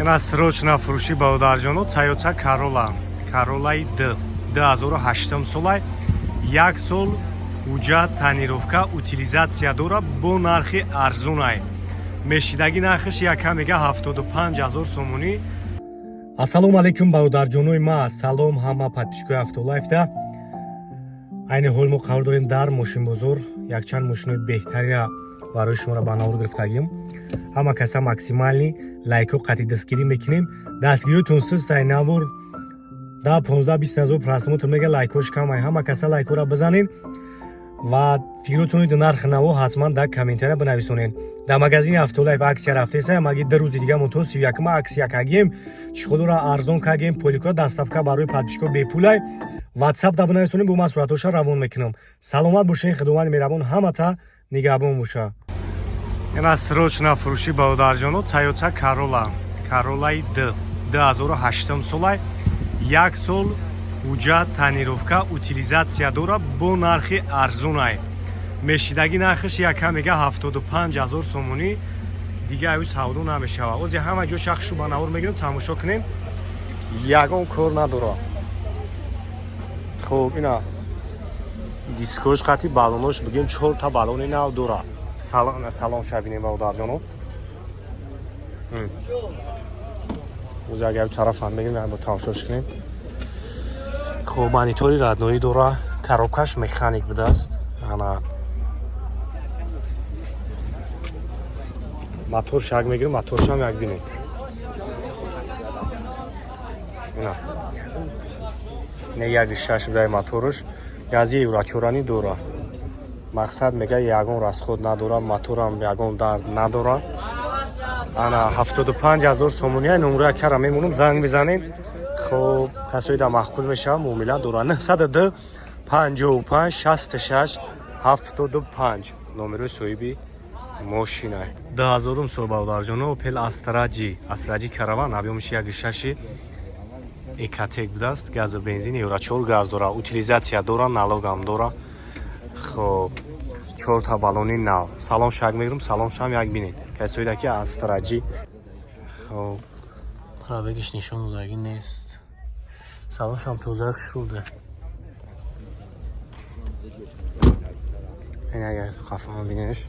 Ина срочна фурӯши баодарҷону Toyota Corolla. Corolla-и D 2008 солай 1 сол ҳуҷҷат танировка утилизатсия дора бо нархи арзонай. Мешидаги нархиш яка мега 75000 сомонӣ. Ассалому алайкум баодарҷонои ма. Салом ҳама подписчикои Автолайфда. Айни ҳол мо қарор дорем дар мошинбозор якчанд мошинои беҳтариро барои шуморо ба навор гирифтагим. Ҳама каса максимални лайку қатъи дастгирӣ мекунем. Дастгириётон сустай навор 10-15-20 просмотр мега лайкош камай. Ҳама каса лайкора бизанен ва фикротони дар нархи наво ҳатман дар комментария бинависонен. Дар магазини Автолайф аксия рафтеса маги 2 рӯзи дига мо то 31 аксия кагем чиходора арзон кагем поликора доставка барои подписчикҳо бепулай. WhatsApp да бинависонем бо ман суратоша равон мекунам. Саломат бошед, худованд меҳрабон ҳамата нигаҳбон боша. Ина срочна фурӯши баодарҷону Toyota Corolla. Corolla-и D 2008 солай 1 сол ҳуҷҷат танировка утилизатсия дора бо нархи арзонай. Мешидаги нархиш яка мега 75000 сомонӣ. Дига аю савдо намешава. Ози ҳама ҷо шахшу ба навор мегирем, тамошо кунем. Ягон кор надора. Хуб, ина дискош қати балонош бигем 4 та балони нав дора. Салом шабинем баодарҷоно. Ози агар тараф ҳам бигем бо тамошош кунем. Хуб, монитори радноӣ дора. Коробкаш механик будааст. Ана мотор шаг мегирем, моторшам як бинем. Ина не 1.6 будай моторш гази еврочорани дора. Мақсад мега ягон расход надора, моторам ягон дард надора. Ана 75000 сомонӣ номера кара мемонам, занг бизанем. Хуб, касои да махкул мешава, муомила дора. 902 55 66 75 номерои соҳиби мошина. 2000 сол баодарҷоно Opel Astra G Caravan объёмиш 1.6 Ecotec будааст. Газу бензин евро 4 газ дора. Утилизатсия дора, налогам дора. Хуб, 4 та балони нав. Салон шаг мегирем, салоншам як бинед. Касои да ки Astra G. Хуб, пробегиш нишон додагӣ нест. Салоншам тоза шуда. ин агар хафама бинеш.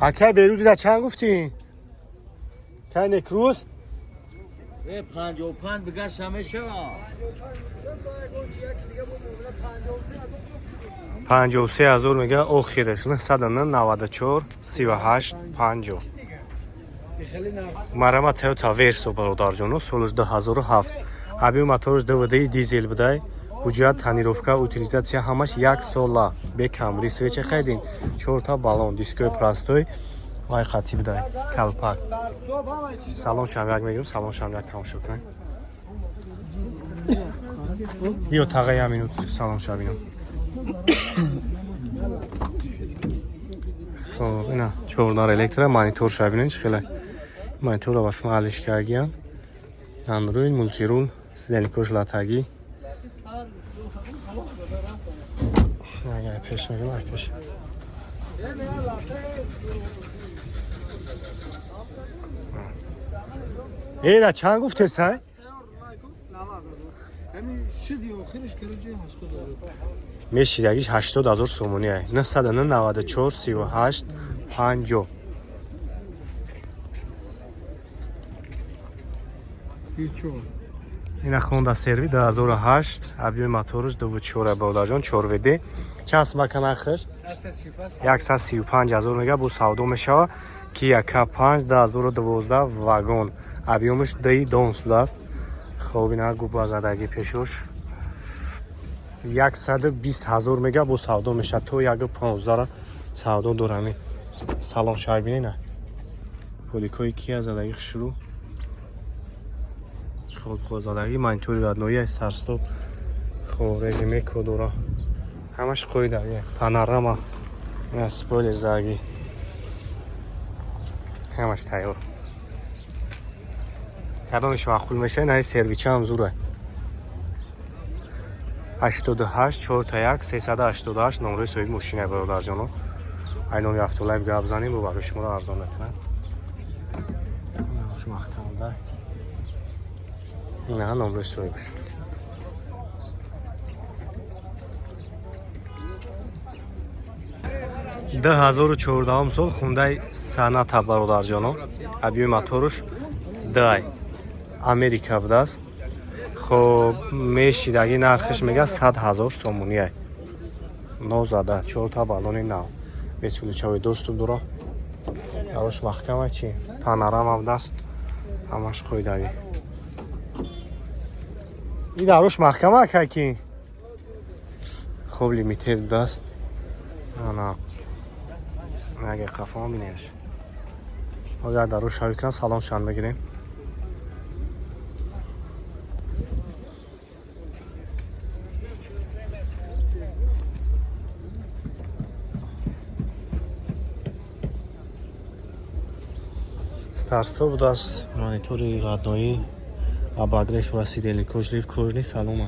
Ака берӯзи да чанд гуфтӣ? Кай некрӯз? 55 бигаш ҳамешава. 53000 мега охираш 994 38 50. Марама Toyota Verso бародарҷоно солиш 2007. Объём моториш DVD дизел будай. ҳуҷҷат танировка утилизатсия ҳамаш 1 сола. Бекам рисвеча хайдин 4 та балон, дискои простой вай қати будай. Калпак. Салон шам як мегирем, салон шам як тамошо кунем. Биё тағай я минут салон шам бинам. Хуб, ина 4 электро монитор шабинен чхела. Монитор ва фаъалиш кардиан. Android мултирул сиделикош латаги. Пеш мегирем, пеш. Эра чанд гуфтесай? мешидагиш 80000 сомонӣ ай. 994 38 50. ина Honda Servi 2008 объёми моториш 24 баодарҷон 4WD. чанд собака нархиш? 135000 мега бо савдо мешава. Kia K5 2012 вагон объёмиш D донс будааст. хуб, ина губазадаги пешош 120000 мега бо савдо меша. то 1.15 савдо дорами. салон шаг бинена. поликои Kia задаги шурӯ. хуб, задаги монитори радноӣ старстоп. хуб, режиме ко дора. ҳамаш қоидаги панорама. ина спойлер задаги. ҳамаш тайёр. кадомиш мақбул меша? ина сервича ҳам зура. 88 4 та 1 388 номери соҳиби мошина бародарҷоно. ай номи Автобулаев гап занем бо барои шуморо арзон мекунад. махкамда ина номери соҳибаш. да 2014 сол хундай саната бародарҷоно. абиёи моторуш дай Америка будааст. хоб мешидаги нархиш мега 100 000 сомония. нозада 4 балони нав. мечуличави доступ дуро. Ярош махкама чи панорама будааст. ҳамаш қоидави. И дарош махкама каки. хоб лимитед будааст. ана наге қафон бинеш. оя дарош шавикна салон шан бигирем. старсто будааст. монитори радноӣ абагреш ва сидели кожлив кожни салома.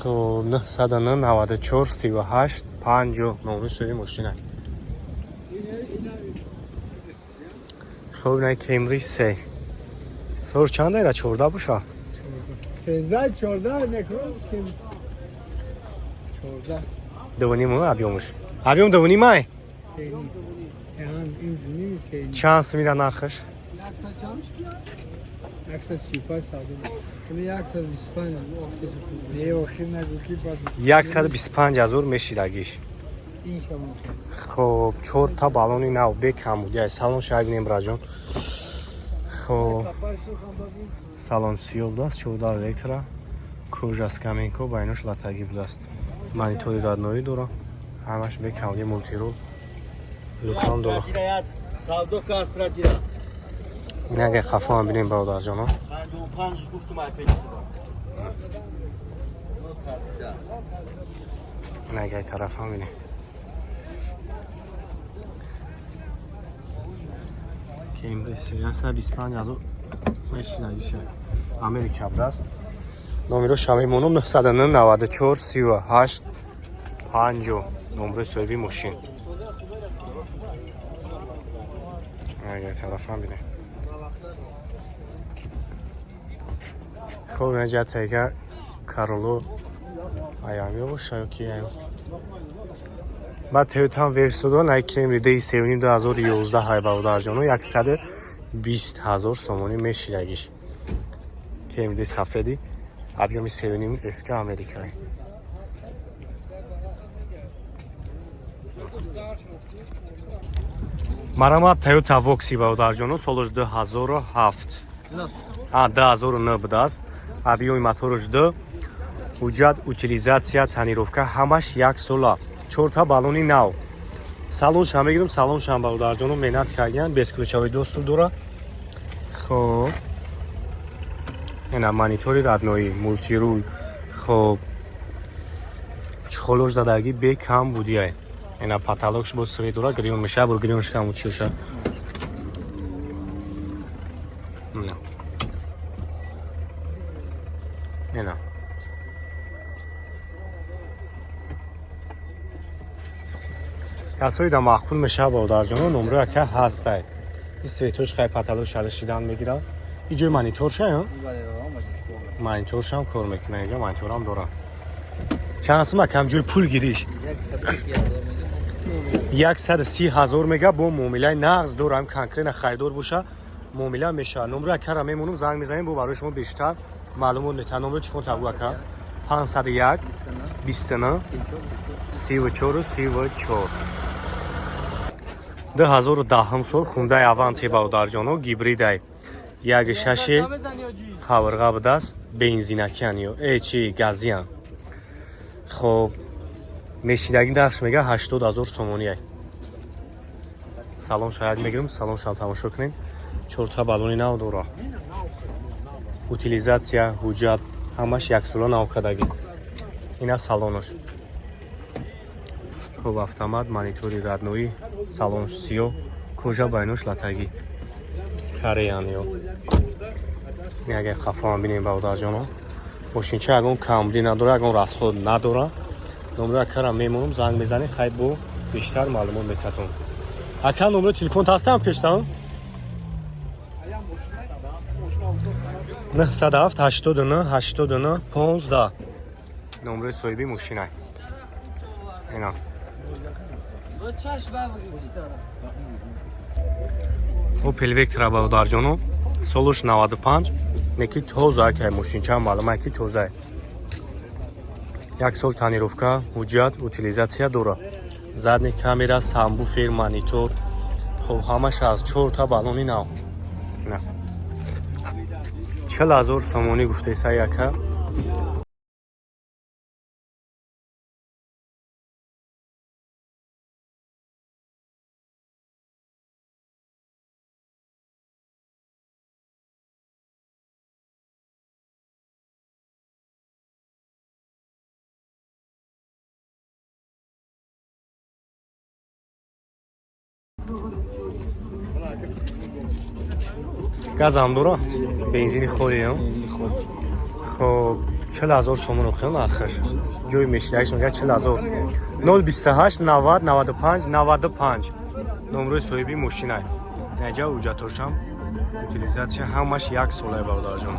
хоб 994 38 50 номери соҳиби мошина. хоб на Camry 3 сор чанд ера 14 боша. 14 некро 14 довоним объёмуш. объём довоним ай. чанд мира нархаш? 125 000 мешидагиш. хоб 4 та балони нав бекам буд. салон шайбинем браҷон. хоб салон сиёҳ будааст. 14 электра кожа скаменко байнош латагӣ будааст. монитори радноӣ дора. ҳамаш бекам буд. мултирол лукон дора. инага қафоам бинем бародарҷоно. инага ай тарафам бинем. Camry 125 000 мешинагиша. Америка будааст. номеро шамемонум 994 38 50 номери соҳиби мошин. ага тарафам бинем. хоб наҷа тега Кароло аямё боша ёки аё. баъд Toyota Verso най Camry D7 2011 ҳай бародарҷоно 120 000 сомонӣ мешидагиш. Camry сафеди объёми 7 SK Америкаи. марамат Toyota Voxi бародарҷоно солаш 2007 2009 будааст. объёми моторуш д ҳуҷҷат утилизатсия танировка ҳамаш 1 сола. 4 та балони нав. салоншам мегирам салоншам бародарҷоно менат кардиян бесключавои доступ дора. хоб ина монитори радноӣ мултирул. хоб чихолош задагӣ бекам будияй. ина потолокш бо свет дора грион меша бо грионш кам учиша. ина касои да махкун меша бародарҷоно номро яка ҳастай. ин светош хай потолок шалишидан мегира. иҷои мониторша ё? мониторшам кор мекуна. инҷо мониторам дора. чанд сума камҷои пул гириш? 130 000 мега бо муомилаи нағз дорам. конкретна харидор боша муомила меша. номро якара мемонам занг мезанем бо барои шумо бештар маълумот метавонам. номро телефон табу ака 501 29 34 34. 2010 сол хундай аванси бародарҷоно гибридай 1.6 қаварға будааст. бензинакиан ё чи газиан. хоб мешидаги нархш мега 80 000 сомония. салон шояд мегирам салоншам тамошо кунем. 4 та балони нав дора. утилизатсия ҳуҷҷат ҳамаш 1 сола нав кардагӣ. ина салонош. хуб автомат, монитори радноӣ, салон сиёҳ, кӯжа байнош латагӣ. Кореяниё. Яке қафоам бинем бавдарҷоно. Мошинча ягон камбудӣ надора, ягон расход надора. номеро акара мемонам, занг мезанед, хай бо бештар маълумот метатон. Ака номеро телефон ҳастам пештам? 907 89 89 15. номерои соҳиби мошинай. Ина. Opel Vectra бавдарҷоно. Солуш 95. Неки тоза акай мошинча маълума ки тоза. 1 сол танировка, ҳуҷҷат, утилизатсия дора. Задни камера, самбуфер, монитор. Хуб ҳамаш аз 4 та балони нав. На. 40000 сомонӣ гуфтесай ака. газам дора? Бензини холиям? Хуб 40000 сомон охир нархаш. Ҷои мешидаиш мега 40000. 028 90 95 95. номерои соҳиби мошинай. Наҷа ҳуҷҷатошам. Утилизатсия ҳамаш 1 солай бавдарҷон.